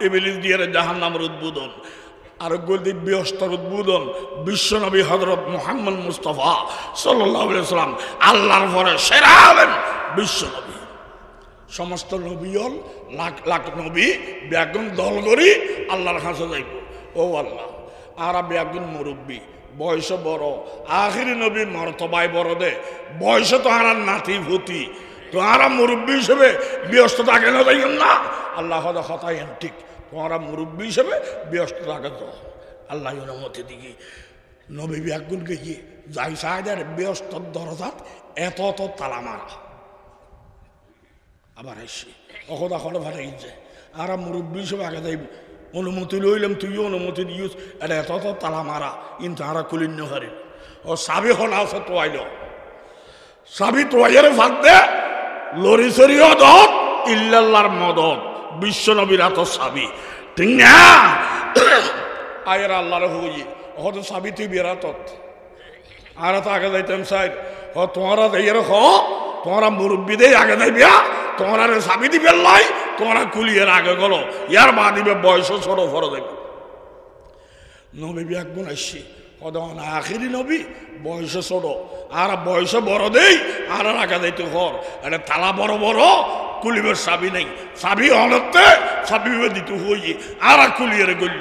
ইবলিস দিয়ে জাহান্নামের উদ্বোধন, আর গদিক বৃহস্পতির উদ্বোধন বিশ্বনবী হযরত মুহাম্মদ মুস্তাফা সাল্লাল্লাহু আলাইহি ওয়াসাল্লাম আল্লাহর পরে সেরা আলেম বিশ্বনবী। সমস্ত নবীল লাখ লাখ নবী ব্যাগুন দল করি আল্লাহর কাছে যাইব। ও আল্লাহ, আর ব্যাগুন মুরব্বী, বয়স বড়, আখিরি নবীর মর্তবায় বড় দে, বয়স তো আর নাতি ভূতি, তোমরা মুরব্বী হিসেবে ব্যস্ততা কেন যাইন না? আল্লাহ হতাই ঠিক, তোমরা মুরব্বী হিসেবে ব্যস্ততা কেন? আল্লাহ অনুমতি দিকে নবী ব্যাগুনকে গিয়ে যাই সাহেদের ব্যস্ত দরজাত এত অত তালা মারা, আবার আসছি অকদা করে ভালো যায়। আর মুরব্বী হিসেবে আগে যাইব, অনুমতি লইলাম, তুইও অনুমতি দিস, এটা এত অত তালা মারা, কিন্তু আমরা কুলিন্য হারি। ও সাবি হল আছে তোয়াইল, সাবি তোয়াইয়ের ফাঁক দে লরি সরিও দত ইল্লাল্লাহর মদত, বিশ্ব নবীর এত সাবি ঠিক না? আয়ের আল্লাহর হই হত সাবি তুই বেরাত, আর তো আগে যাইতাম সাইড হ তোমরা যাইয়ের হ, তোমরা মুরব্বী দেই আগে যাইবিয়া, তোমরা সাবি দিবে লাই, তোমরা কুলিয়ের আগে গেলো, ইয়ার মা দিবে বয়স ছোট ফর দেবে। নবী ব্যাগুন আসছি কদন আখিরি নবী, বয়স ছোট, আর বয়স বড় দেই, আর আগে যাইতে ঘর, এটা তালা বড় বড়, কুলিবের সাবি নেই, সাবি হলতে সাবি দিতে হই, আর কুলিয়ের গল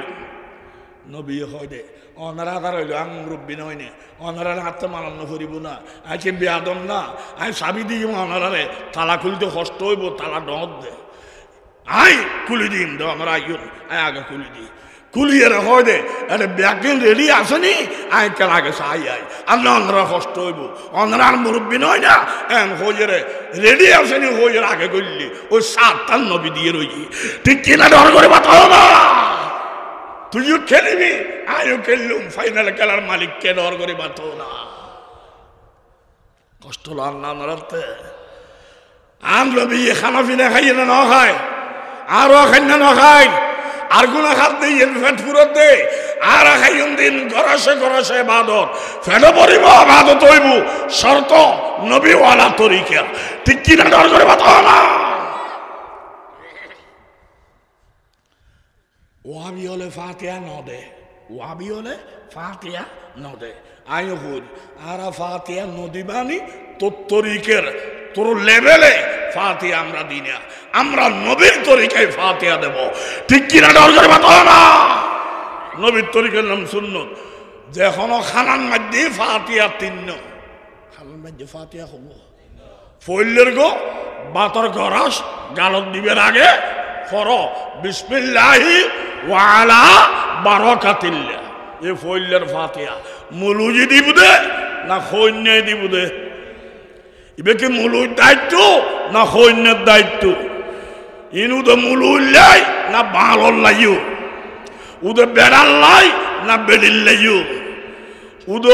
নবী হয় দে অনারা আদার হইল আম মুরব্বী নয় নে, অনারা হাতে মানান্ন করিব না, আজকে বেয়াদম না, আমি সাবি দিই অনারারে, তালা খুলতে কষ্ট হইব, তালা ডট দে, আই কুলি দিন দে, আমরা আইন আয় আগে কুলি দিই, কুলিয়ে হয় দে এটা ব্যাগিন রেডি আসেনি, আই কেন আগে সাই আই, আমরা অনারা কষ্ট হইব, অনারা আর মুরব্বী নয় না, এম হয়ে রে রেডি আসেনি, হয়ে আগে করলি ওই 7 নবী দিয়ে রইছি, ঠিক কিনা ডর করে বাতাও না? তুইও খেলিবি, আমিও খেললুম, ফাইনাল খেলার মালিককে ডর করে বাতো না। কষ্ট আল্লাহ নাড়াতে আমরা বিয়ে খানা পিনা খাইয়ে না খায়, আরো খাই না খাই, আর কোন খাত নেই ফেট ফুরত দে, আর খাইন দিন গরসে গরসে বাদত ফেট পড়িব, বাদত হইব শর্ত নবীওয়ালা তরিকা, ঠিক কিনা ডর করে বাতো না? ওয়াবি হলে ফাতিয়া নদে, ওয়াবি হলে ফাতিয়া নদে, আইও হই আর ফাতিয়া নদী বানি তোর তরিকের তোর লেভেলে ফাতিয়া আমরা দিই না, আমরা নবীর তরিকায় ফাতিয়া দেব, ঠিক কিনা ডর করে বাতাও না? নবীর তরিকার নাম সুন্নত, যে কোনো খানার মধ্যে ফাতিয়া 3, খানার মধ্যে ফাতিয়া হব ফইলের গো বাতর গরস গালত দিবের আগে ফর বিসমিল্লাহি ওয়া আলা বারাকাতিল্লাহ, এ ফইলের ফাতিয়া মুলুজি দিব দে না খৈন্যায় দিব দে? এবে কি মুলুর দায়িত্ব না খৈন্যের দায়িত্ব? ইনু তো মুলুল্লাই না বালল্লাইও, উদে বেড়াল্লাই না বেড়িল্লাইও, উদ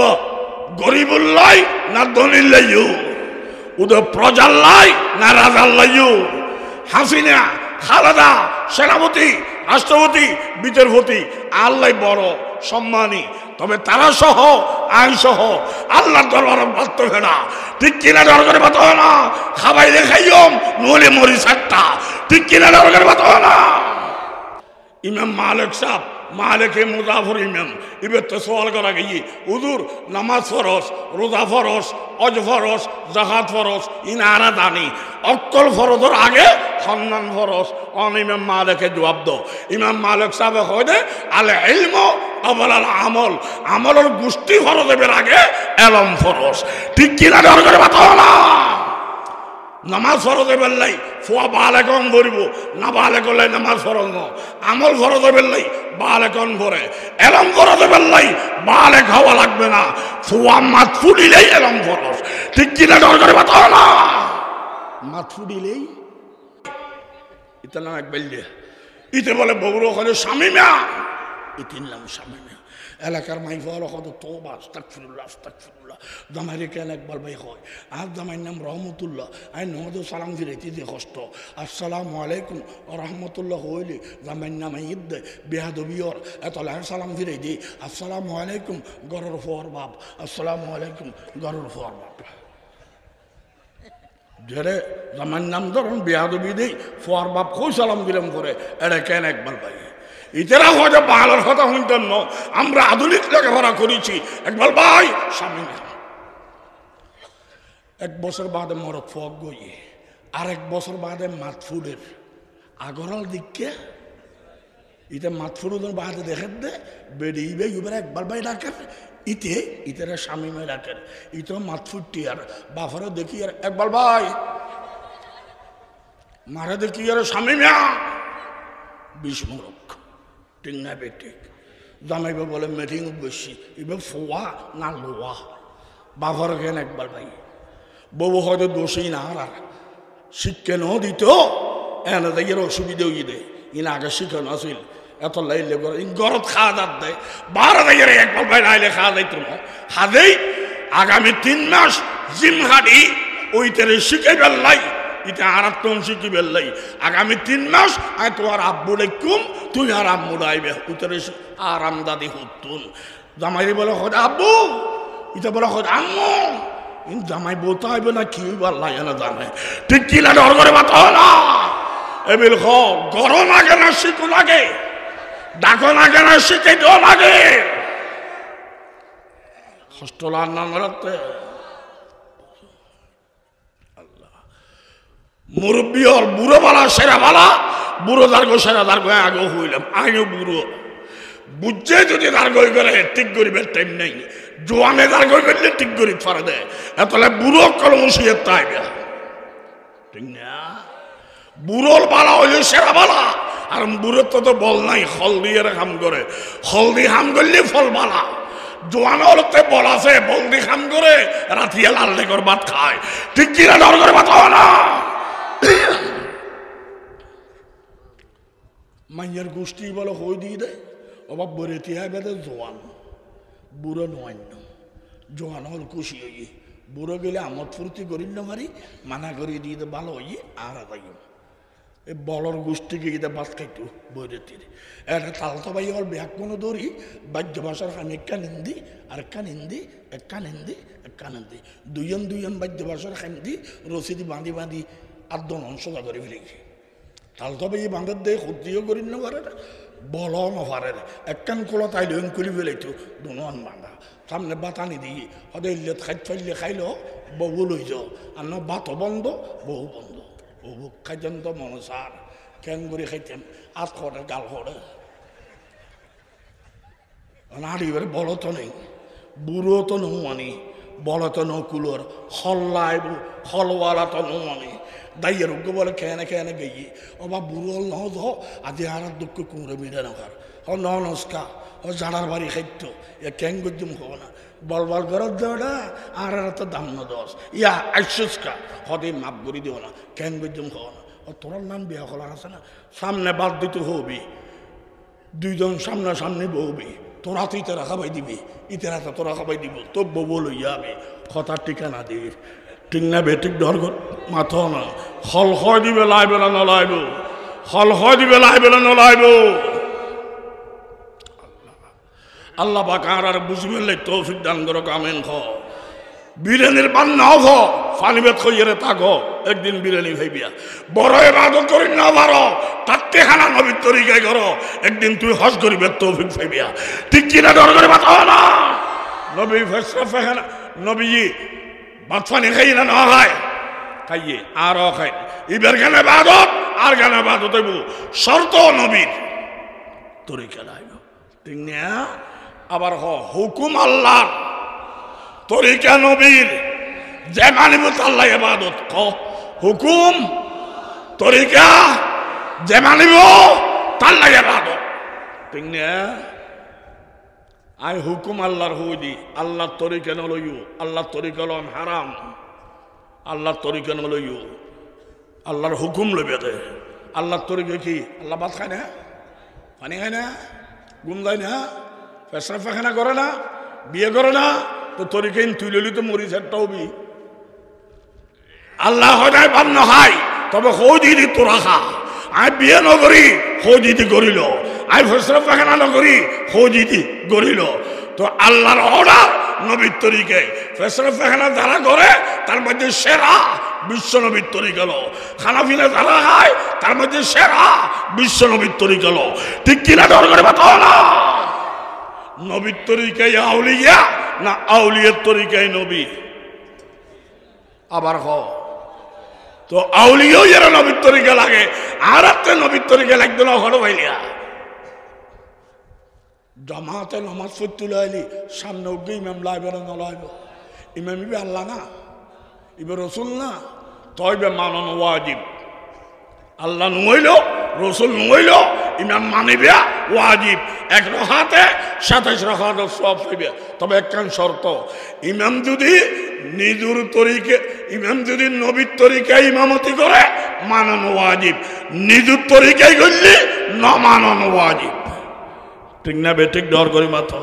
গরিবুল্লাই না ধনিল্লাইও, উদ প্রজাল্লাই না রাজাল্লাইও, হাসিনা খালেদা সেনাপতি রাষ্ট্রপতি বিচারপতি আল্লাহ বড় সম্মানী, তবে তারা সহ আইন সহ আল্লাহর দরবারে বাধ্য হয় না, ঠিক কিনা ডর করে বাধ্য হয় না? খাবাই দেখাইম নলে মরি 7টা, ঠিক কিনা ডর করে বাধ্য হয় না? ইমাম মালিক সাহেব মালিকে মুজাফর ইমাম এবার তো সওয়াল করা গিয়ে হুজুর নামাজ ফরজ, রোজা ফরজ, হজ ফরজ, যাকাত ফরজ, ইনারা দানি অক্কল ফরজের আগে সন্ধান ফরজ, অন ইমাম মালিকে জবাব দাও। ইমাম মালিক সাহেব কয় দে আল ইলম ক্বাবলা আল আমল, আমলের গোষ্ঠী ফরজ এর আগে এলম ফরজ, ঠিক কিনা ডর করে বাতাও না? নামাজ ফরজ বেল্লাই ফোয়া বালেকন ভরিব, না বালেকলাই নামাজ ফরজ ন, আমল ফরজ বেল্লাই বালেকন ভরে, এলম ফরজ বেল্লাই বালেক হওয়া লাগবে না, ফোয়া মাত ফুডিলেই এলম ফরজ, ঠিক কিনা ডর করে বাতাও না? মাত ফুডিলেই ইতে নাম এক বেল্লে, ইতে বলে বগুড়ো ওখানে স্বামীমা, ইতির নাম স্বামীমা, এলাকার মাই ফল কত তোবা আস্তাগফিরুল্লাহ আস্তাগফিরুল্লাহ, জামাইরে কেন একবার ভাই হয়, আর জামাইয়ের নাম রহমতুল্লাহ, আই নমদ সালাম ফিরাইতে যে কষ্ট, আসসালামু আলাইকুম রহমতুল্লাহ হইলে জামাইয়ের নাম ঈদ দেয় বেহাদবিয়র, এত লাখ সালাম ফিরাই দিই আসসালামু আলাইকুম গরর ফোয়ার বাপ, আসসালামু আলাইকুম গরর ফোয়ার বাপ, যেরে জামার নাম ধরুন বেয়াদবি দেই ফোয়ার বাপ কই সালাম দিলাম করে এটা কেন একবার ভাই ইতারা হয়তো বাংলার কথা শুনতেন ন আমরা আধুনিক লেখাপড়া করেছি একবার ভাই স্বামী না 1 বছর বাদে মরক ফক গইয়ে আর 1 বছর বাদে মাতফুরের আগরাল দিকে ইতে মাতফুরের বাদে দেখেন দে বেড়িবে এবার একবার ভাই ডাকেন ইতে ইতারা স্বামী মেয়ে ডাকেন ইতো মাতফুরটি আর বাফারে দেখি আর একবার ভাই মারা দেখি আর স্বামী মেয়া 20 মরক ঠিক না বেঠিক জামাইবা বলে মিটিং বেশি এবার ফোয়া না লোয়া বাফার কেন একবার ভাই বউ হয়তো দোষই না আর শিক্ষানো দিত এনে দেখের অসুবিধা হয়ে দেয় ইনা আগে শিখানো আসিল এত লাইলে করে গরত খাওয়া দাঁত দেয় 12 দেখে একবার ভাই লাইলে খাওয়া যাইত না খাদেই আগামী 3 মাস জিম হাডি ওই তেরে শিখে বেললাই ইতে আর তুমি শিখি বেললাই আগামী 3 মাস আয় তোমার আব্বু লেকুম তুই আর আম্মু রাইবে উতরে আরাম দাদি হতুন জামাইরে বলে হদ আব্বু ইতে বলে হদ আম্মু ইন জামাই বলতে হইবে না কি হইব আল্লাহ জানে জানে ঠিক কি না ডর করে বাতা না এবিল খ গরম আগে না শিখু লাগে ডাকো লাগে না শিখে দো লাগে হস্টলার নাম রাখতে আল্লাহ মুরব্বী আর বুড়ো বালা সেরা বালা বুড়ো দার্গ সেরা দার্গ আগে হইলাম আইও বুড়ো বুঝছে যদি দার্গ করে ঠিক করিবে টাইম নেই জোয়ানে দার্গ করলে ঠিক করি ফারে দেয় এতলে বুড়ো কলমসিয়ে তাইবে ঠিক না বুড়োর বালা হইলে সেরা বালা আর বুড়োর তো বল নাই হল দিয়ে কাম করে হল দিয়ে কাম করলে ফল বালা জোয়ান হলতে বল আছে বল দিয়ে কাম করে রাতিয়া লাল লেগর ভাত খায় ঠিক কিনা ডর করে ভাত হয় না মাইয়ার গোষ্ঠী বলে হই দিয়ে দেয় অবাব বরে তিয়া বেদে জোয়ান বুড়ো নয় জোয়ান হল খুশি হই বুড়ো গেলে আমদ ফুর্তি করিল না মারি মানা করিয়ে দিয়ে ভালো হই আর আদায় এই বলর গোষ্ঠীকে ইদে বাদ খাইতো বইরে তীরে এটা তালতো ভাই হল ব্যাগ কোনো দৌড়ি বাহ্য ভাষার খান একখান হিন্দি আর একখান হিন্দি একখান হিন্দি একখান হিন্দি দুইজন বাহ্য ভাষার খান দি রসিদি বাঁধি বাঁধি আর দন সোজা করে ফেলেছি তালতো ভাই বাঁধের দিয়ে সত্যিও করি না পারে বল নপারে একখান খোলা তাই লইন খুলি ফেলাইতো দুন বাঁধা সামনে বাতানি দিয়ে হয়তো ইল্লেত খাই ফেললে খাইলো বউ লই যাও আর না বাতও বন্ধ বউ বন্ধ ও খাইতেন তো মনে সার কেন করে খাইতেন আত খড়ে গাল খড়ে নাড়িবার বলো তো নেই বুড়ো তো নৌমানি বলো তো নকুলোর হল্লাইব হলওয়ালা তো নৌমানি দাইয়ের উগ্র বলে কেনে কেনে গেই ও বা বুড়ো ন ধ আদি আর দুঃখ কুমড়ে মিলে নকার ও নস্কা ও জাড়ার বাড়ি খাইত এ কেন গজ্জুম হবো না বলবার গরত দেওয়া আর তো দাম ন দশ ইয়া আইসুস্কা হদে মাপ করি দিও না কেন গজ্জুম হবো না ও তোর নাম বিয়া করার আছে না সামনে বাদ দিতে হবি দুইজন সামনাসামনি বহবি তোরা তো ইতারা খাবাই দিবি ইতারা তো তোরা খাবাই দিব তো বউ লইয়া আমি কথার ঠিকানা দিবি ঠিক না বেঠিক ডর মাথা না হল হয় দিবে লাইবে না নলাইব হল হয় দিবে লাইবে না নলাইব আল্লাহ পাক আর বুঝবেন লাই তৌফিক দান করো আমিন খ বিরিয়ানির বান না হ ফানি বেত খইরে থাক একদিন বিরিয়ানি খাইবিয়া বড় ইবাদত করি না পারো তাতে খানা নবীর তরিকায় করো একদিন তুই হজ করিবে তৌফিক পাইবিয়া ঠিক কিনা ডর করে বাতা না নবী ফেসরা ফাখানা নবী ভাত ফানি খাই না না খায় খাইয়ে আরও খাই ইবের গানে ইবাদত আর গানে ইবাদত হইব শর্ত নবীর তরিকা লাইব ঠিক না আবার হুকুম আল্লাহর তরিকা নবীর যে মানিব আল্লাহ ইবাদত ক হুকুম তরিকা যে মানিব আল্লাহ ইবাদত ঠিক না আই হুকুম আল্লাহর হই দি আল্লাহর তরিকা নলইও আল্লাহর তরিকা লন হারাম আল্লাহর তরিকা নলইও আল্লাহর হুকুম লইবে দে আল্লাহর তরিকা কি আল্লাহ ভাত খায় না পানি খায় না ঘুম যায় না পেশাব পায়খানা করে না বিয়ে করে না তো তরিকাইন তুই লইলি তো মরি সেটাও বি আল্লাহ হয় নাই বান নহাই তবে হৌ দিদি তোরা খা আই বিয়ে নকরি হৌ দিদি করিল আই পেশাব পায়খানা নকরি হৌ দিদি করিল তো আল্লাহর অর্ডার নবীর তরিকায় ফেসরা ফেহানা যারা করে তার মধ্যে সেরা বিশ্ব নবীর তরিকা হলো, খানাফিনা যারা খায় তার মধ্যে সেরা বিশ্ব নবীর তরিকা হলো। ঠিক কিনা ডর করে বাতাও না? নবীর তরিকায় আউলিয়া না আউলিয়ার তরিকায় নবী? আবার হ তো আউলিয়াও যারা নবীর তরিকা লাগে আর একটা নবীর তরিকা লাগবে না হলো ভাইলিয়া। জামাতে নামাজ পড়তে লাইলি সামনে উঠবে ইমাম লাইবে না লাইব? ইমাম ইবে আল্লাহ না, ইবে রসুল না, তইবে মানন ওয়াজিব। আল্লাহ নুইল রসুল নুইল ইমাম মানিবে ওয়াজিব। এক রাকাতে 27 রাকাত সওয়াব পাইবে। তবে একখান শর্ত, ইমাম যদি নিজের তরিকে ইমাম যদি নবীর তরিকায় ইমামতি করে মানন ওয়াজিব, নিজের তরিকায় করলে না মানন ওয়াজিব। ঠিক না বেঠিক? ডর করে মাথা।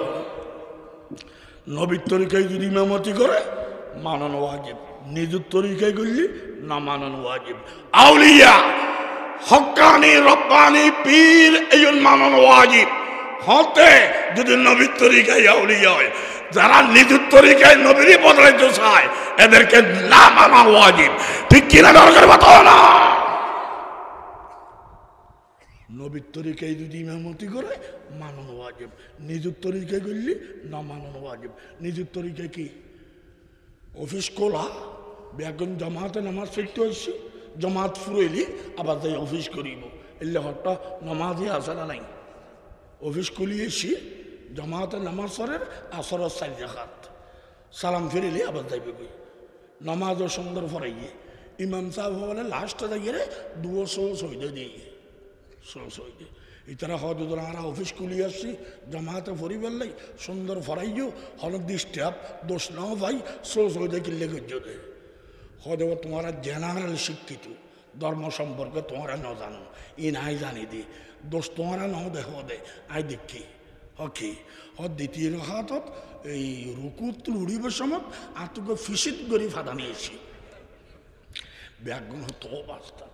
নবীর তরিকায় যদি ইমামতি করে মানন ওয়াজিব, নিজের তরিকায় করলে না মানন ওয়াজিব। আউলিয়া হক্কানি রব্বানি পীর এই মানন ওয়াজিব হতে যদি নবীর তরিকায় আউলিয়া হয়। যারা নিজের তরিকায় নবীরই বদলাইতে চায় এদেরকে না মানা ওয়াজিব। ঠিক কিনা দরকার বাতাও না? নবীর তরিকায় যদি ইমামতি করে মানন ওয়াজিব, নিজের তরিকায় করলে না মানন ওয়াজিব। নিজের তরিকায় কি অফিস খোলা বেগুন জামাতে নামাজ পড়তে হয়েছি, জমাত ফুরাইলি আবার যাই অফিস করিব, এলে হট্টা নামাজই আসে না নাই। অফিস খুলিয়েছি জমাতে নামাজ সরের আসরের 4 রাকাত সালাম ফিরিলে আবার যাইবে কই নামাজও সুন্দর ফরাইয়ে ইমাম সাহেব বলে লাস্টে যাইয়ে 200 সইদে দিয়ে সইদে ইতারা হয়তো আমরা অফিস খুলি আসছি জমাতে ফরি বললাই সুন্দর ফরাইও হল ডিস্টার্ব দোষ নাও ভাই সইদে কিনলে গজ্জো দে হয়তো তোমারা জেনারেল শিক্ষিত ধর্ম সম্পর্কে তোমরা ন জানো ই নাই জানি দি দোষ তোমরা নাও দেখো দে আই দেখি হকি হ দ্বিতীয় হাতত এই রুকুত উড়িবার সময় আর তোকে ফিসিত করে ফাদা নিয়েছি ব্যাগুন হতো বাস্তা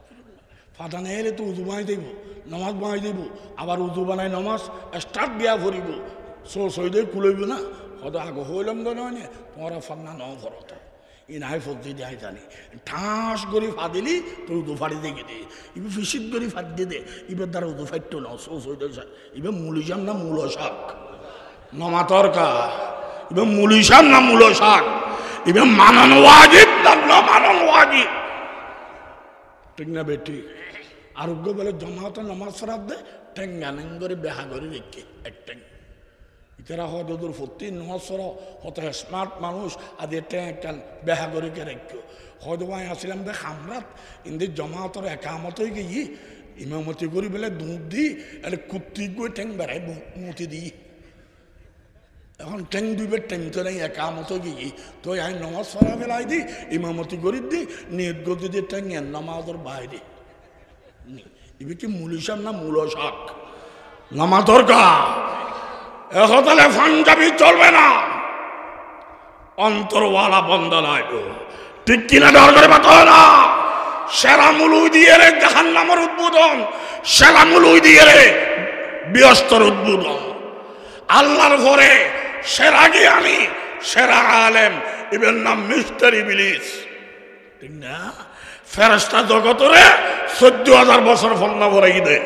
ফাদা নিয়ে তো উজু বানাই দেব নমাজ বানাই দেব আবার উজু বানাই নমাজ স্টার্ট দিয়া ভরিব সইদে কুলইব না হয়তো আগ হইলাম তো নয় তোমরা ফান্না ন ভরতা ই নাই ফজি দেয় জানি ঠাস করে ফাদিলি তোর উদু ফাড়ি দেখে দে ইবে ফিসিত করে ফাট দিয়ে দে ইবের দ্বারা উদু ফাইট না সইদে ইবে মুলিজাম না মূল শাক নমা তরকা ইবে মুলিশান না মূল শাক ইবে মানানো ওয়াজিব না মানানো ওয়াজিব ঠিক না বেটি আরোগ্য বলে জমাতে নামাজ ফরাত দে টেঙ্গানেং করে বেহা করে রেখে এক টেং ইতারা হয়তো দূর ফুর্তি নামাজ ফর হত স্মার্ট মানুষ আদি টেঙ্গান বেহা করে কে রেখো হয়তো ভাই আসলাম দেখ আমরাত ইন্দি জমাতর একামত হয়ে গিয়ে ইমামতি করি বলে দুধ দিই এটা কুত্তি গিয়ে টেং বেড়াই মুতি দিই এখন টেং দুইবার টেং তো নেই একামত গিয়ে তো আমি নমাজ ফরা ফেলাই দিই ইমামতি করি দিই নিয়ত গতি দিয়ে টেং নামাজের বাইরে ইবে কি মুলিশান না মূল শাক নামা দরকার এহতালে ফাঞ্জাবি চলবে না অন্তরওয়ালা বন্ধ লাগবে ঠিক কিনা দরকারে বাতাও না সেরা মুলুই দিয়ে রে জাহান্নামের উদ্বোধন সেরা মুলুই দিয়ে রে বিয়স্তর উদ্বোধন আল্লাহর ঘরে সেরা জ্ঞানী সেরা আলেম ইবের নাম মিস্টার ইবলিস ঠিক না ফেরেশতা জগতরে 14,000 বছর ফন্না ভরাই দে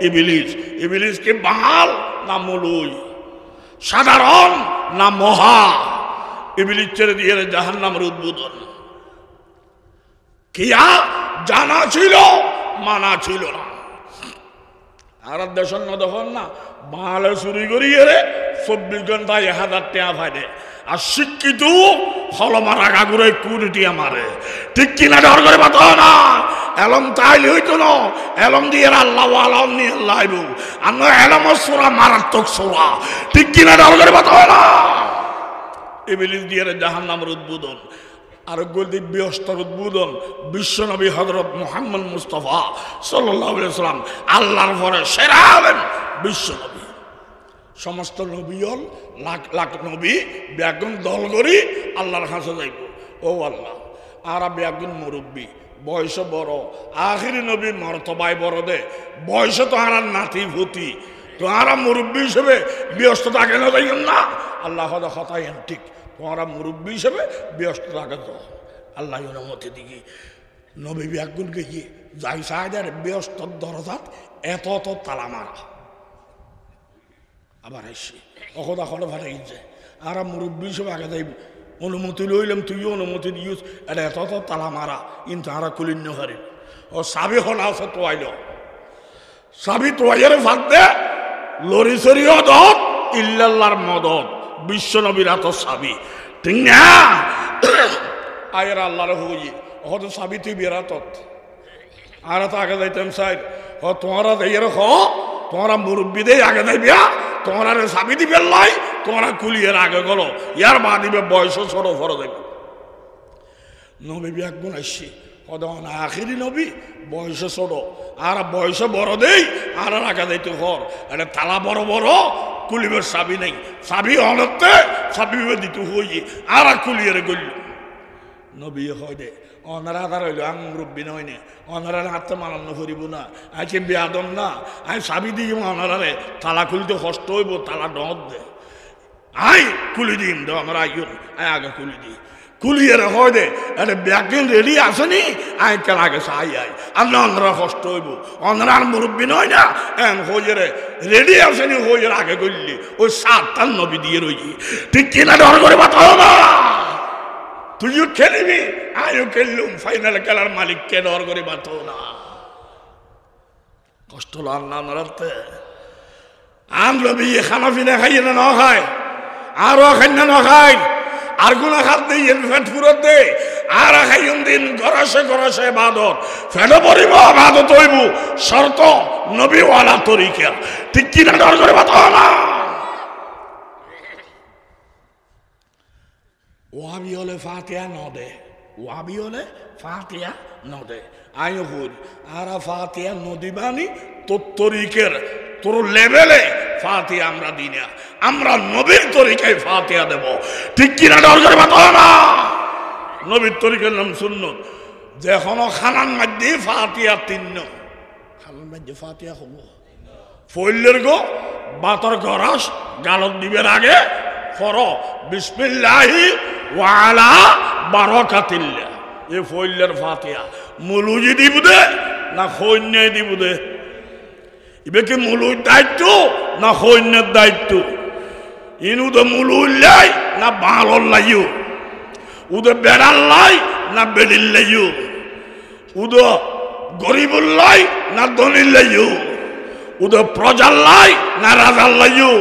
ইবলিস ইবলিস কি বাল না মুলুই সাধারণ না মহা ইবলিস ছেড়ে দিয়ে জাহান্নামের উদ্বোধন কিয়া জানা ছিল মানা ছিল না আর দেশের ন দেখুন না বাঙালে চুরি করিয়ে রে 24 ঘন্টায় 1000 টাকা ফাইদে আর শিক্ষিত হলমারা গাগুরে কুড়িটিয়া মারে ঠিক কিনা ডর করে বাতাও না এলম তাইলে হইতো না এলম দিয়ে আল্লাহ আলম নিয়ে লাইব আমরা এলম সোরা মারাত্মক সোরা ঠিক কিনা ডর করে বাতাও না ইবলিস দিয়ে জাহান্নামের উদ্বোধন আর গলদি বিয়স্তর উদ্বোধন বিশ্বনবী হযরত মুহাম্মদ মুস্তাফা সাল্লাল্লাহু আলাইহি ওয়াসাল্লাম আল্লাহর পরে সেরা আলেম বিশ্বনবী সমস্ত নবীল লাখ লাখ নবী বেগুন দল করি আল্লাহর কাছে যাইব ও আল্লাহ আর বেগুন মুরব্বী বয়স বড় আখিরি নবী মর্তবায় বড় দে বয়স তো আর নাতি ভূতি তোমারা মুরব্বী হিসেবে ব্যস্ত থাকে না দেখেন না আল্লাহ হতাই ঠিক তোমারা মুরব্বী হিসেবে ব্যস্ত থাকে তো আল্লাহ অনুমতি দিকে নবী ব্যাগুনকে গিয়ে যাই সাহেদের ব্যস্ত দরজাত এত তালা মারা আবার আসছি অকদা খড়ে ভাড়া গিয়েছে আর মুরব্বী হিসেবে আগে যাইব অনুমতি লইলাম তুইও অনুমতি দিস এটা এত তালা মারা কিন্তু আর কুলিন্য হারি ও সাবি হল আছে তোয়াইল সাবি তোয়াইয়ের ফাঁক দে লরি সরিও দত ইল্লাল্লাহর মদত বিশ্ব নবীর এত সাবি ঠিক না আয়ের আল্লাহর হই হয়তো সাবি তুই বেরাত আর তো আগে যাইতাম সাইড হ তোমারা যাইয়ের হ তোমরা মুরব্বী দেই আগে যাইবিয়া তোমরা সাবি দিবে লাই তোমরা কুলিয়ের আগে গেলো ইয়ার মা দিবে বয়স ছোট ফর দেবে নবী ব্যাগুন আসছি কদন আখিরি নবী বয়স ছোট আর বয়স বড় দেই আর আগে যাইতে ঘর এটা তালা বড় বড় কুলিবের সাবি নেই সাবি হলতে সাবি দিতে হই আর কুলিয়ের গল নবী হয় দে অনারা আধার হইল আমি মুরব্বী নয় নে অনারা হাতে মানানো করিব না আজকে বেয়াদম না আমি সাবি দিই অনারারে তালা খুলতে কষ্ট হইব তালা ডট দে আই কুলি দিন দে আমরা আইন আই আগে কুলি দিই কুলিয়ে হয় দে এটা ব্যাগদিন রেডি আসেনি আই কেন আগে সাই আই আমরা অনারা কষ্ট হইব অনারা আর মুরব্বী নয় না এন হইয়ে রেডি আসেনি হইয়ে আগে করলি ওই 7 নবী দিয়ে রইছি ঠিক কিনা ডর করে বাতাও না তুইও খেলিবি আমিও খেললুম ফাইনাল খেলার মালিককে ডর করে বাতো না কষ্ট আল্লাহ নড়াতে আমরা বিয়ে খানা পিনা খাইয়ে না খায় আরো খাই না খাই আর কোন খাত নেই ফেট ফুরত দে আর খাইন দিন গরসে গরসে বাদত ফেট পড়িব বাদত হইব শর্ত নবীওয়ালা তরিকা ঠিক কিনা ডর করে বাতো না ওয়াবি হলে ফাতিয়া নদে ওয়াবি হলে ফাতিয়া নদে আইও হই আর ফাতিয়া নদী বানি তোর তরিকের তোর লেভেলে ফাতিয়া আমরা দিই না আমরা নবীর তরিকায় ফাতিয়া দেব ঠিক কিনা ডর করে বাতো না নবীর তরিকার নাম সুন্নত যেখনো খানান মধ্যে ফাতিয়া 3 খানান মধ্যে ফাতিয়া হব ফইলের গো বাতর গরাস গালত দিবের আগে ফর বিসমিল্লাহি ওয়া আলা বারাকাতিল্লাহ এ ফইলের ফাতিয়া মুলুজি দিব দে না খৈন্যে দিব দে ইবে কি মুলুর দায়িত্ব না খৈন্যের দায়িত্ব ইনু তো মুলুল্লাই না বালল্লাইও উদে বেড়াল্লাই না বেড়িল্লাইও উদ গরিবুল্লাই না ধনিল্লাইও উদ প্রজাল্লাই না রাজাল্লাইও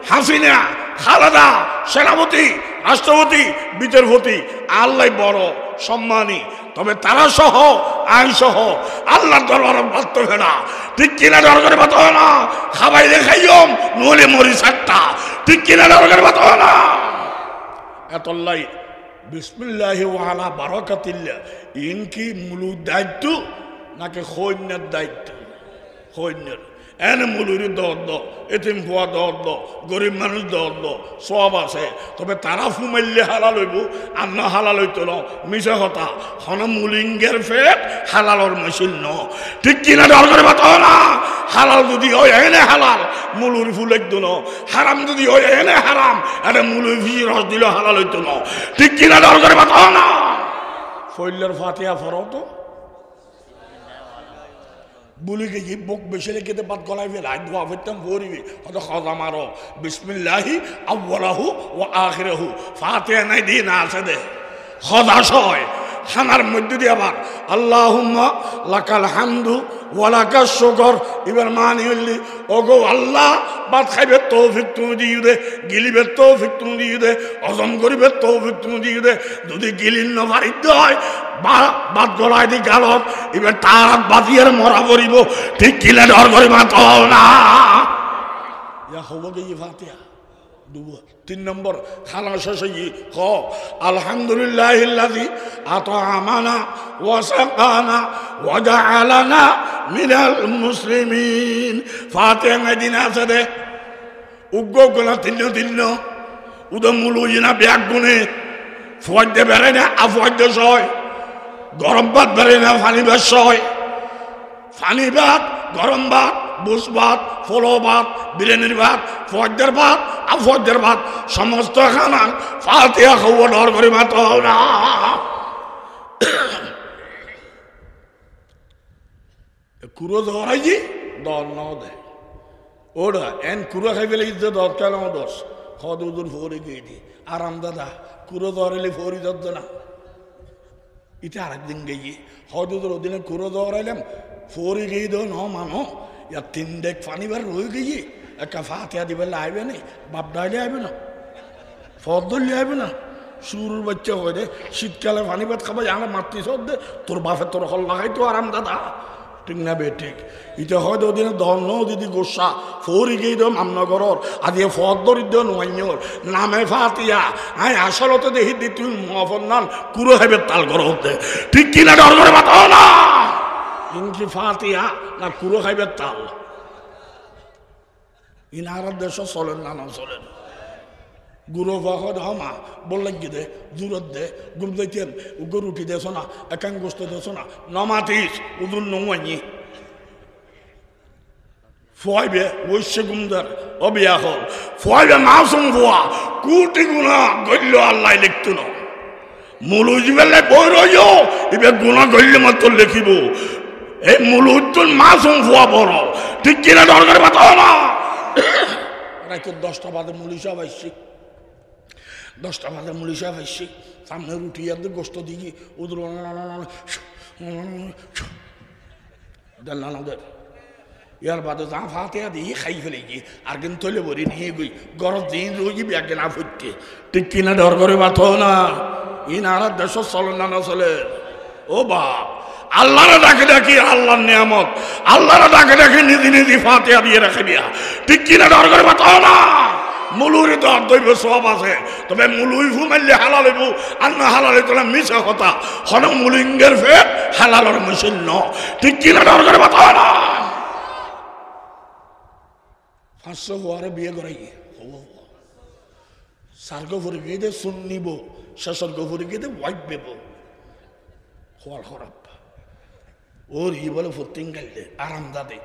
হাসিনা খালেদা সেনাপতি রাষ্ট্রপতি বিচারপতি আল্লাহ বড় সম্মানী তবে তারা সহ আইন সহ আল্লাহর দরবারে বাধ্য হবে না ঠিক কিনা ডর করে বাধ্য হয় না খাবাই দেখাইম নলে মরি সাতটা ঠিক কিনা ডর করে বাধ্য হয় না এতল্লাই বিসমিল্লাহি ওয়া আলা বারাকাতিল্লাহ ইনকি মুলু দায়িত্ব নাকি খৈন্যের দায়িত্ব খৈন্যের এনে মুলুরি দর এতিম ফুয়া দর গরিব মানুষ দর সব আছে তবে তারা ফুমাইলে হালাল হইব আর না হালাল হইতো ন মিশা কথা হন মুলিঙ্গের ফেট হালালর মেশিন ন ঠিক কিনা ডর করে বাতো না হালাল যদি হয় এনে হালাল মুলুরি ফুল একদম ন হারাম যদি হয় এনে হারাম এটা মুলুরি ফি রস দিল হালাল হইতো ন ঠিক কিনা ডর করে বাতো না ফইলের ফাতিয়া ফরও তো বুলি গিয়ে বুক বেশি রেখে বাদ গলায় ফেলাই দোয়া ফেরতাম ভরিবি হয়তো খাজা মারো বিসমিল্লাহি আউ্বালাহু ও আখিরাহু ফাতিহা নাই দিয়ে না আছে দে খজা সয় খানার মধ্যে দিয়ে আবার আল্লাহুম্মা লাকাল হামদু ওয়া লাকাশ শুকর এবার মানি হইলি ওগো আল্লাহ ভাত খাইবে তৌফিক তুমি দিয়ে দে গিলিবে তৌফিক তুমি দিয়ে দে হজম করিবে তৌফিক তুমি দিয়ে দে যদি গিলিন না পারিতে হয় বাদ গলায় দি গালত এবার তার বাদিয়ার মরা পড়িব ঠিক কিলে ডর করে মাত না ইয়া হবো গিয়ে ফাতিহা 3 নম্বর খানা শেষে ক আলহামদুলিল্লাহিল্লাযী আত'আমানা ওয়া সাকানা ওয়া জাআলানা মিনাল মুসলিমিন ফাতিহা মদিনা আছে দে উগ্গ গলা তিন্ন উদ মুলুইনা ব্যাগ গুনে ফয়দে বেরে না আফয়দে সয় গরম ভাত বেরে না পানি ভাত সয় পানি ভাত গরম ভাত বুস ভাত, ফলো ভাত, বিরিয়ানির ভাত, ফজদের ভাত আর ফজদের ভাত সমস্ত খানা ফাতিহা খাওয়া ডর করে মাতো না। কুরো ধরাই দল ন দে ওরা এন কুরো খাই ফেলে ইজ্জত দর কেন দোষ হদুদুর ফোরে গিয়ে দি আরাম দাদা কুরো ধরাইলে ফোরি ধরত না। এটা আরেকদিন গিয়ে হদুদুর ওদিনে কুরো ধরাইলাম ফোরি গিয়ে দো ন মানো ইয়া 3 ডেক পানি বার রয়ে গিয়ে একটা ফাতিহা দিবে আইবে না, বাপ ডাইলে আইবে না, ফদলি আইবে না। শুরুর বাচ্চা হয়ে দে শীতকালে পানি ভাত খাবা আমার মাতৃ সদ দে তোর বাপের তোর হল লাগাই তো আরাম দাদা ঠিক না বে ঠিক। এটা হয়তো ওদিনে ধর্ম দিদি গোসা ফৌরি গিয়ে দম আমনগরর আদি ফদরিদ্য নোয়াইয়র নামে ফাতিয়া আয় আসলতে দেখি দি তুই মফর নান কুরো হেবে তাল করো হতে ঠিক কিনা ডর করে বাতাও না ইনকি ফাতিয়া না কুরো খাইবে তাল ইনার দেশ চলেন না না চলেন গুরু ভগত হমা বললে কি দে জুরত দে গুম দেখেন গরু উঠি দেছো না একাং গোস্ত দেছো না নমাতিস উদুর নমাই ফয়বে বৈশ্য গুমদার অবিয়া হল ফয়বে মাসুম ভুয়া কুটি গুণা গল্য আল্লাহ লিখত না মুলুজ বেলে বই রইও ইবে গুণা গল্য মাত্র লিখিব এই মুলুজ মাসুম ভুয়া বড় ঠিক কিনা দরকার বাতাও না। রাত 10টা বাজে মুলি সব আসছি 10টা বাজে মুলি সাহেব আসছি সামনে রুটি আর গোস্ত দিকে ওদের দেড় ইয়ার বাদে যা ফাতিয়া দিয়ে খাই ফেলে গিয়ে আর কিন্তু তৈলে বলি নিয়ে গই গরজ দিন রোজি ব্যাগে না ফুটতে ঠিক কিনা ডর করে বাতো না ইনারা দেশ চলে না না চলে ও বাপ আল্লাহরা ডাকে ডাকি আল্লাহর নিয়ামত আল্লাহরা ডাকে ডাকি নিধি নিধি ফাতিয়া দিয়ে রাখে দিয়া ঠিক কিনা ডর করে বাতো না। মুলুরি তো দৈব সব আছে তবে মুলুই ফুমাইলে হালাল হইব আর না হালাল হইতো না মিশা কথা হন মুলিঙ্গের ফের হালালর মিছিল ন ঠিক কিনা ডর করে বাতাও না। 500 হওয়ারে বিয়ে করাই সার্গ ফুরে গিয়ে দে শুন নিব শেষর্গ ফুরে গিয়ে দে ওয়াইফ বেব হওয়ার খারাপ ওর ই বলে ফতিং গাইলে আরাম দাদে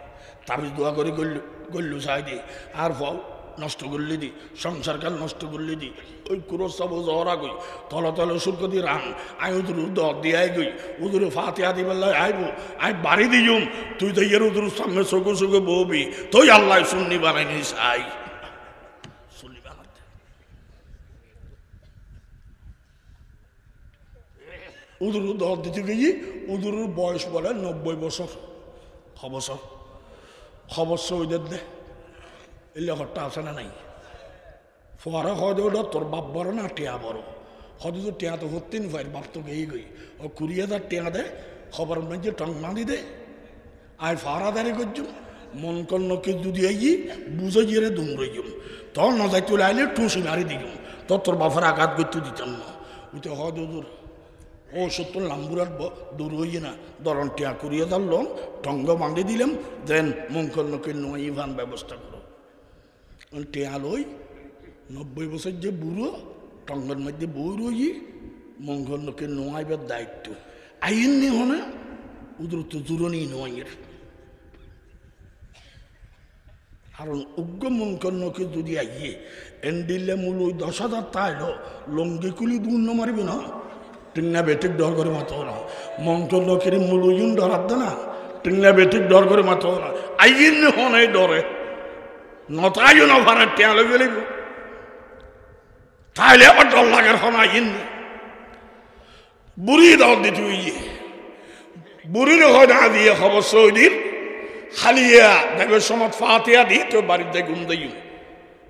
তাবিজ দোয়া করে গল্লু চাই দি আর ফল নষ্ট করলি দি সংসার কাল নষ্ট করলি দি ওই কুরো সব জহরা গই তল তল শুল্ক দি রান আই উদুর দর দিয়াই গই উদুরে ফাতিয়া দি বেলা আইব আই বাড়ি দিম তুই তো এর উদুর সামনে চোখে চোখে ববি তুই আল্লাহ শুননি বানাই নিস আই শুনলি বানাতে উদুর দর দিতে গিয়ে উদুর বয়স বলে 90 বছর খবর ওইদের দে এলে ঘরটা আছে না নাই ফরে হয়তো ওটা তোর বাপ বড় না টিয়া বড় হয়তো তো টিয়া তো হতেন ভাই বাপ তো গেই গই ও 20,000 টিয়া দে খবর যে টং মাঁদি দে আয় ফারা দাঁড়ি করছুম মন কর্ণকে যদি আই বুঝে গিয়ে দুমড়ে যাম তখন না যাই তুলে আইলে টুসি মারি দিলাম তোর বাপের আঘাত করতে দিতাম না ওই তো হয়তো দূর ও সত্তর লাম্বুরার দূর হইয়ে না ধরন টিয়া করিয়ে ধরলাম টঙ্গ বাঁধে দিলাম দেন মন কর্ণকে নয় ইভান ব্যবস্থা করো টিয়া লই 90 বছর যে বুড়ো টঙ্গের মধ্যে বই রই মঙ্গলকে নোয়াইবার দায়িত্ব আইন নি হনে উদ্র তো জুরনি নোয়াইয়ের কারণ উগ্র মঙ্গলকে যদি আইয়ে এন্ডিলে মূল ওই 10,000 তাইলো লঙ্গি কুলি দূর মারিবে না টিংনা বেটিক ডর করে মাতো না মঙ্গলকের মূল ওইন ডরাত না টিংনা বেটিক ডর করে মাতো না আইন নি হনে ডরে নতাইও না ভাড়া টেয়ালে গেলিব তাইলে আবার ডর লাগার হনা ইন্নি বুড়ি দাও দিতে বুড়ির হয় না দিয়ে খবর সৌদির খালিয়া দেখবে সমাজ ফাতিয়া দিই তো বাড়িতে ঘুম দিই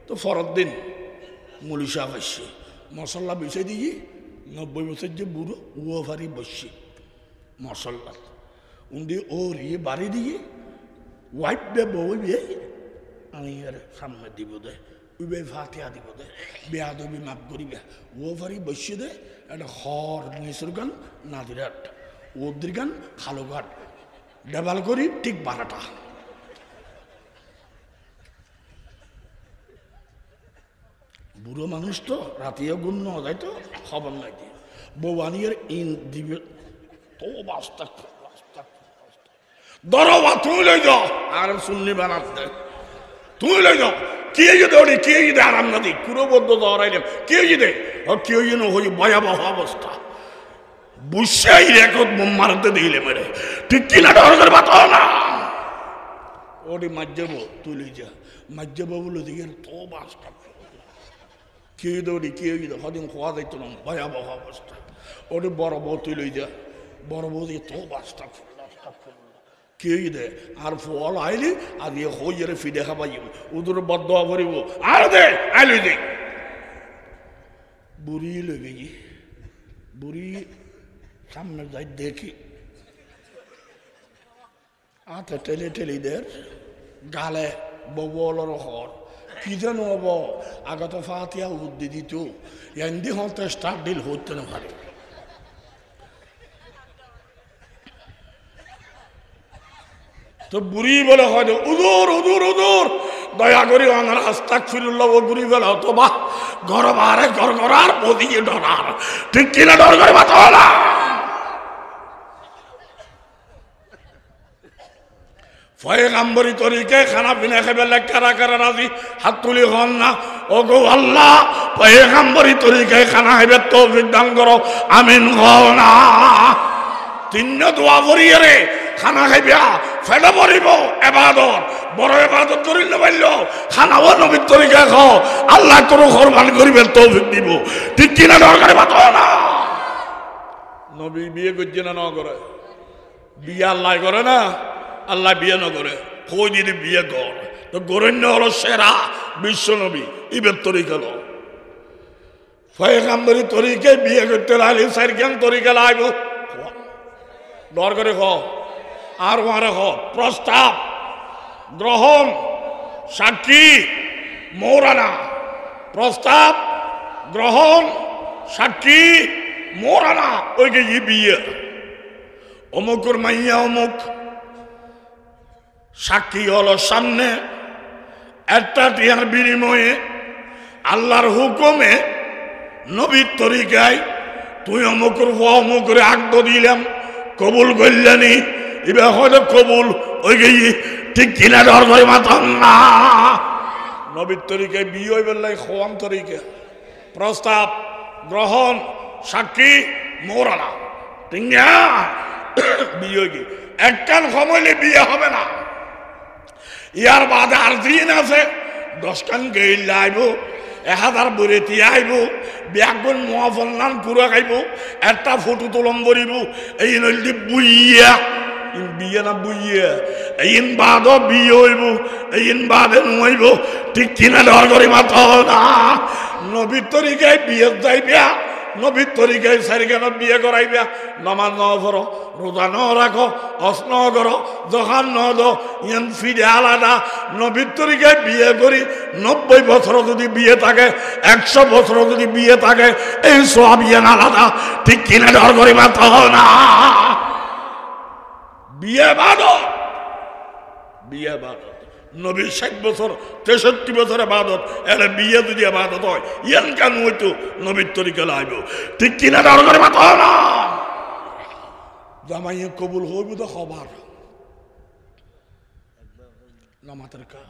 তো ফরত দিন মুলিশা বসছে মশলা বিছে দিয়ে 90 বছর যে বুড়ো ও ভারি বসছে মশলা উন্দি ওর ইয়ে বাড়ি দিয়ে ওয়াইফ বে বউ বিয়ে আমি এর সামনে দিব দে উবে ফাতিয়া দিব দে বেয়া দবি মাপ করিবে ও ভারি বসে দে একটা হর নিসুর গান নাদিরাট ওদের গান খালো ঘাট ডেবাল করি ঠিক 12টা বুড়ো মানুষ তো রাতেও গুণ ন যায় তো খবর নাই দিয়ে বউ আনিয়ে ইন দিবে তো বাস্তা দরবা তুমি লই যাও আর সুন্নি বানাতে তুমি লই যাও কি যদি ওটি কি যদি আরাম না দিই কুরবদ্ধ দরাইলাম কি যদি ও কি যেন হই ভয়াবহ অবস্থা বুঝাই রেকর্ড মারতে দিলে মেরে ঠিক কিনা ডর করে বাতো না ওটি মাজ্জাব তুলি যা মাজ্জাব বলে দিকে তো বাসটা কি দৌড়ি কি হদিন খোয়া যাইতো না ভয়াবহ অবস্থা ওটি বড় বউ তুই যা বড় বউ দিয়ে তো বাসটা কি দে আর ফল আইলি আর ইয়ে হইরে ফিডে খাবাইব উদুর বদ্ধ ভরিব আর দে আইলি দে বুড়ি লেগে গিয়ে বুড়ি সামনে যাই দেখি আতে টেলে টেলি দের গালে ববলর হর কি যেন হব আগত ফাতিয়া উদ্দি দিত এন্দি হতে স্টার্ট ডিল হতে না পারে তো বুড়ি বলে হয়তো উদুর উদুর উদুর দয়া করি আমার আস্তাগফিরুল্লাহ ও বুড়ি বলে তো বাহ ঘর বারে ঘর ঘরার পদিয়ে ডরার ঠিক কিনা ডর করে বাতো না পয়গম্বরি তরিকে খানা পিনা খাবে কারা কারা রাজি হাত তুলি হন না ও গো আল্লাহ পয়গম্বরি তরিকে খানা খাইবে তৌফিক দান করো আমিন হও না তিন দোয়া করিয়ে রে খানা খাইবা ফেলে পড়িব এবাদত বড় এবাদত করিলে পাইল খানাও নবীর তরিকা খাও আল্লাহ তোর কোরবান করিবে তৌফিক দিব ঠিক কিনা দরকারে বাতো না নবী বিয়ে করছে না করে বিয়ে আল্লাহ করে না আল্লাহ বিয়ে না করে কই দিদি বিয়ে কর তো গরণ্য হলো সেরা বিশ্ব নবী ইবের তরিকা লো পয়গম্বরি তরিকে বিয়ে করতে লাগলে সাইরকেন তরিকা লাগবে ডর করে খ আর ওয়ারে খ প্রস্তাব গ্রহণ সাক্ষী মৌরানা প্রস্তাব গ্রহণ সাক্ষী মৌরানা ওই গে বিয়ে অমুকের মাইয়া অমুক সাক্ষী হলো সামনে একটা টিয়ার বিনিময়ে আল্লাহর হুকুমে নবীর তরিকায় তুই অমুকের অমুকের আগ্দ দিলাম কবুল করলেনি এবার হয়তো কবুল ওই গেই ঠিক কিনা ডর করে মাতাম না নবীর তরিকায় বিয়ে হইবার লাগে খোয়াম তরিকা প্রস্তাব গ্রহণ সাক্ষী মৌরানা ঠিক না বিয়ে কি একখান সময় বিয়ে হবে না ইয়ার বাদে আর দিন আছে 10 খান গেইল আইব 1000 বরেতি আইব ব্যাগুন মহাফল নাম পুরা খাইব একটা ফটো তোলম করিব এই নলদি বুইয়া বিয়ে না বুইয়া এইন বাদ বিয়ে হইব এইন বাদে নইব ঠিক কিনা ডর করে মাথা না নবীর তরিকায় বিয়ে যাইবা নবীর তরিকায় সারিকেন বিয়ে করাইবা নমাজ ন পড়ো রোজা ন রাখো হজ ন করো যখন ন দো ইয়ান ফিরে আলাদা নবীর তরিকায় বিয়ে করি 90 বছর যদি বিয়ে থাকে 100 বছর যদি বিয়ে থাকে এই সব ইয়ান আলাদা ঠিক কিনা ডর করে মাথা না বিয়ে বাদত বিয়ে বাদত নবীর 60 বছর 63 বছরে বাদত এর বিয়ে যদি বাদত হয় ইয়ান কেন হইতো নবীর তরিকা লাইব ঠিক কিনা ডর করে মাথা না জামাইয়ে কবুল হইব তো খবর নামাতের কা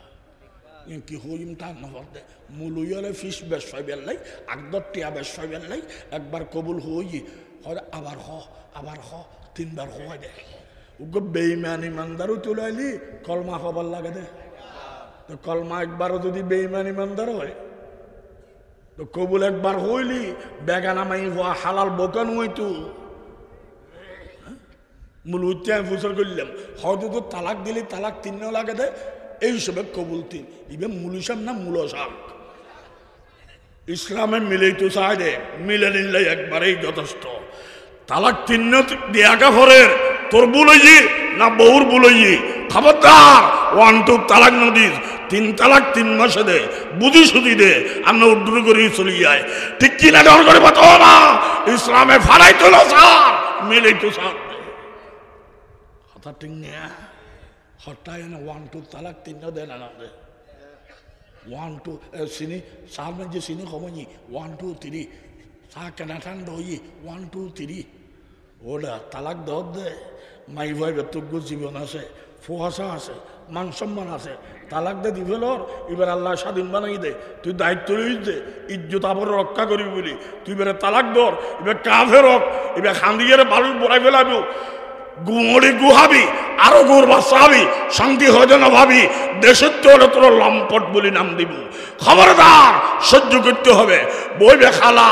কি হইম তা নফরদে মুলুইলে ফিস বেশ ফাইবেল লাই আকদর টিয়া বেশ ফাইবেল লাই একবার কবুল হই হয় আবার হ 3 বার হয় দে উগো বেঈমান ইমানদারও তুলাইলি কলমা খবর লাগে দে তো কলমা একবারও যদি বেঈমান ইমানদার হয় তো কবুল একবার হইলি বেগানা মাই হওয়া হালাল বোকান হইতো মূল উচ্চে আমি ফুসল করলাম হয়তো তো তালাক দিলি তালাক 3 লাগে দে এই হিসেবে কবুল 3 ইবে মূল হিসাব না মূল শাক ইসলামে মিলেই তো চাই দে মিলে নিলে একবারেই যথেষ্ট তালাক 3 দিয়া কাফরের তোর বুলইজি না বউর বুলইজি খবরদার 1 2 তালাক নদীর 3 তালাক 3 মাসে দে বুঝি সুদি দে আমরা উদ্র করি চলি যায় ঠিক কিনা ডর করে বাতো না ইসলামে ফাড়াই তো স্যার মিলেই তো স্যার কথা ঠিক না হঠাৎ না 1 2 তালাক 3 দে না দে 1 2 সিনি সামনে যে সিনি কমনি 1 2 3 সা কেনা ঠান্ডা হই 1 2 3 ওটা তালাক দর দে মাই ভাই বেতজ্ঞ জীবন আছে, ফুয়াশা আছে, মান সম্মান আছে, তালাক দে দি ফেলর, এবার আল্লাহ স্বাধীন বানাই দে, তুই দায়িত্ব রইস দে, ইজ্জত আবর রক্ষা করবি বলি, তুই এবারে তালাক দর, এবার কাফের হক, এবার খান্দিগের বালু বড়াই ফেলাবি, গুমড়ি গুহাবি, আরো গুড় বাঁচাবি, শান্তি হয়ে না ভাবি, দেশের তো হলে তোর লম্পট বলি নাম দিব। খবরদার, সহ্য করতে হবে। বইবে খালা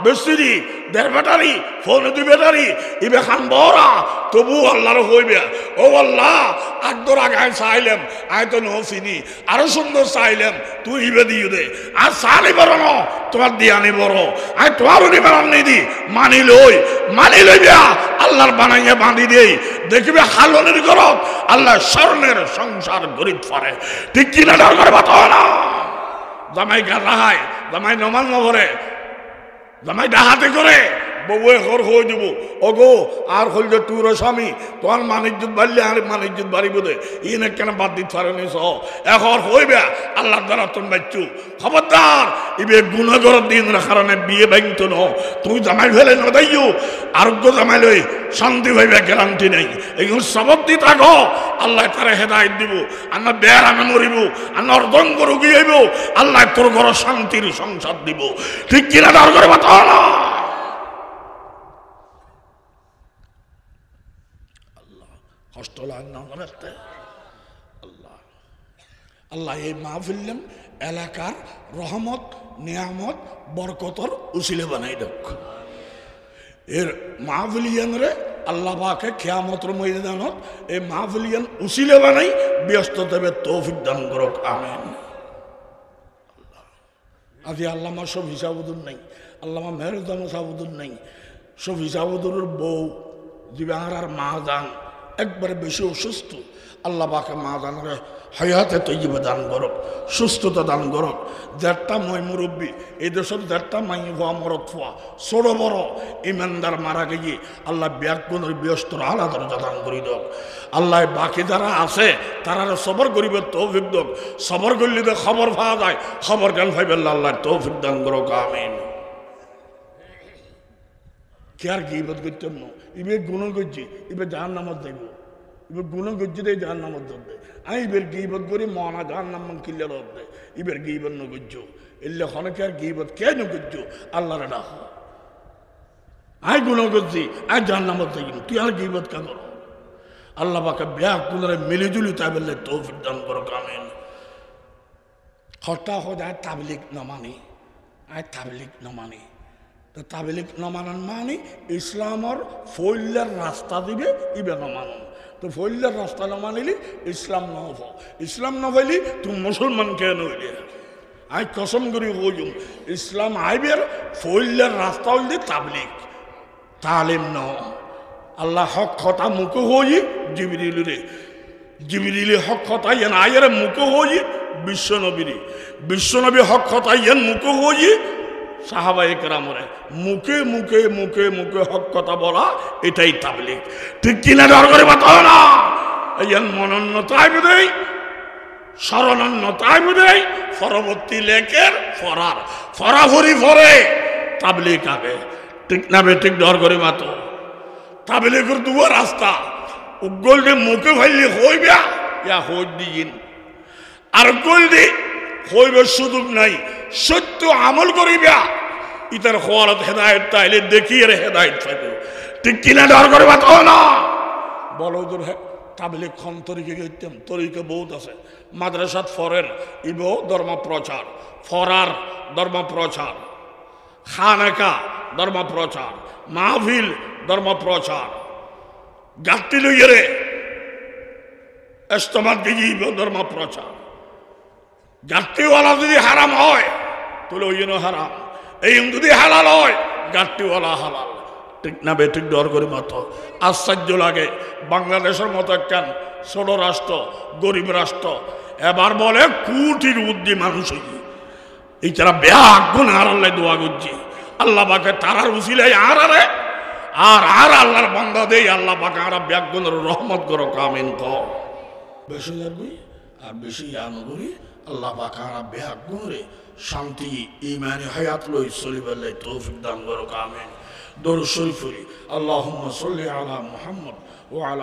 বেশি দেড় ব্যাটারি ফোন দুই ব্যাটারি ইবে খান বড়া, তবু আল্লাহর হইবে। ও আল্লাহ, আকদর আগায় চাইলাম, আয় তো নচিনি, আরো সুন্দর চাইলাম, তুই ইবে দিয়ে দে। আর চালি বড় ন, তোমার দিয়ানি বড়, আয় তোমারও নিবার নেই দি, মানি লইবে, আল্লাহর বানাইয়া বাঁধি দেই, দেখবে হালনের গরত আল্লাহ স্বর্ণের সংসার গরিব পারে। ঠিক কিনা ডর করে বাতা না। জামাই গাড়াহায়, জামাই নমান নভরে, জামাই ডাহাতে করে বউয়ে ঘর হয়ে দিব। ওগো আর হল যে তুর স্বামী, তোমার মানিজ্যত বাড়লে আর মানিজ্যত বাড়িব দে, ইনে কেন বাদ দিতে পারেনি সহ এখন হইবে আল্লাহ দ্বারা তুমি বাচ্চু। খবরদার, ইবে গুণাগর দিন কারণে বিয়ে ভাঙত ন, তুমি জামাই ফেলে নদাইও, আরোগ্য জামাই লই শান্তি হইবে গ্যারান্টি নেই। এগুলো সবক দি থাকো, আল্লাহ তারা হেদায়ত দিব, আন্না বের আমি মরিব, আন্না অর্ধঙ্গ রুগী হইব, আল্লাহ তোর ঘর শান্তির সংসার দিব। ঠিক কিনা ডর করে বাতা না। কষ্ট লাগে না রাখতে। আল্লাহ আল্লাহ এই মাহফিল এলাকার রহমত নিয়ামত বরকতর উসিলে বানাই দেখ। এর মাহফিলিয়ান রে আল্লাহ পাকে কিয়ামতের ময়দানত এই মাহফিলিয়ান উসিলে বানাই ব্যস্ত দেবে, তৌফিক দান করুক, আমিন। আজি আল্লামা শফি সাহুদুর নাই, আল্লামা মেহরুদ্দাম সাহুদুর নাই, শফি সাহুদুরের বউ জিবাহার মা যান একবারে বেশি অসুস্থ, আল্লাহ পাকে মা জানরে হায়াতে তৈবা দান করক, সুস্থতা দান করক। যারটা মই মুরব্বী এই দেশের যারটা মাই হওয়া মরত ফোয়া ছোট বড় ইমানদার মারা গিয়ে আল্লাহ ব্যাগুণের ব্যস্তর আলাদা দান করি দক। আল্লাহ বাকি যারা আছে তারা সবর করিবে তৌফিক দক। সবর করলে তো খবর পাওয়া যায়, খবর জ্ঞান পাইবে আল্লাহ তৌফিক দান করক, আমিন। কে আর গিবত করতেন না, ইবে গুণ করছি, ইবে জাহান নামত যাইব, ইবে গুণ করছি দেয় জাহান নামত ধরবে। আমি ইবের গিবত করি মনা জাহান নাম কিল্লে ধরবে, ইবের গিবত নগর্য এলে হনকে আর গিবত কে নগর্য আল্লাহরে ডাক। আই গুণ করছি, আই জাহান নামত যাইব, তুই আর গিবত কে করো? আল্লাহ পাকে ব্যাগ গুণরে মিলিজুলি তাই বললে তৌফিক দান করো, আমিন। হঠাৎ হয়ে যায় তাবলিগ না মানি, আই তাবলিগ না মানি, তাবলিগ নমানন মানে ইসলামর ফৈল্যার রাস্তা দিবে ইবে নমানন। তো ফৈল্যার রাস্তা নমানিলি ইসলাম নব, ইসলাম নবাইলি তুমি মুসলমান কে নইলে। আই কসম করি বলুম, ইসলাম আইবের ফৈল্যার রাস্তা হইলে তাবলিগ তালিম ন। আল্লাহ হক কথা মুখে হই জিবরিলে, জিবরিলে হক কথা ইয়েন আয়ের মুখে হই বিশ্বনবীরে, বিশ্বনবী হক কথা ইয়েন মুখে হই সাহাবায়ে কেরামরে। মুখে মুখে মুখে মুখে হক কথা বলা এটাই তাবলিগ। ঠিক কিনা ডর করে বাতাও না। ইয়ান মনন্নতায় বুঝেই শরণন্নতায় বুঝেই পরবর্তী লেখের ফরার ফরাফরি ফরে তাবলিগ আগে। ঠিক না বে ঠিক ডর করে বাতো। তাবলিগের দুয়া রাস্তা উগল দিয়ে মুখে ভাইলে হইবে ইয়া হই দিন, আর গোল দি হইবে সুযোগ নাই, সত্য আমল করিবা ইতার খোয়ারত হেদায়ত তাইলে দেখিয়ে হেদায়ত পাইবে। ঠিক কিনা ডর করে বাতাও না। বলো দূর তাবলিগ খন তরিকে গেতাম, তরিকে বহুত আছে। মাদ্রাসাত ফরের ইবো ধর্ম প্রচার, ফরার ধর্ম প্রচার, খানেকা ধর্ম প্রচার, মাহফিল ধর্ম প্রচার, গাঁটি লইয়ে ইস্তেমাত দিয়ে ধর্ম প্রচার। গাঁটিওয়ালা যদি হারাম হয় তাহলে ওই জন্য হারাম, এই যদি হালাল হয় গাঁটিওয়ালা হালাল। ঠিক না বে ঠিক ডর করে মতো। আশ্চর্য লাগে বাংলাদেশের মতো একখান ছোট রাষ্ট্র, গরিব রাষ্ট্র, এবার বলে কোটির উদ্দি মানুষ এই তারা ব্যাগ গুণ হারাল্লাই দোয়া করছি আল্লাহ পাকে তারার উসিলাই আর আল্লাহর বান্দা দেই আল্লাহ পাকে আর ব্যাগ গুণের রহমত করো, আমিন। বেশি যাবি আর বেশি আনগরি আল্লাহ পাকে আর ব্যাগ গুণরে শান্তি ইমানি হায়াত লই চলিবে তৌফিক দান করো, আমিন। দরুদ শরীফ পড়ি, আল্লাহুম্মা সাল্লি আলা মুহাম্মদ ওয়া আলা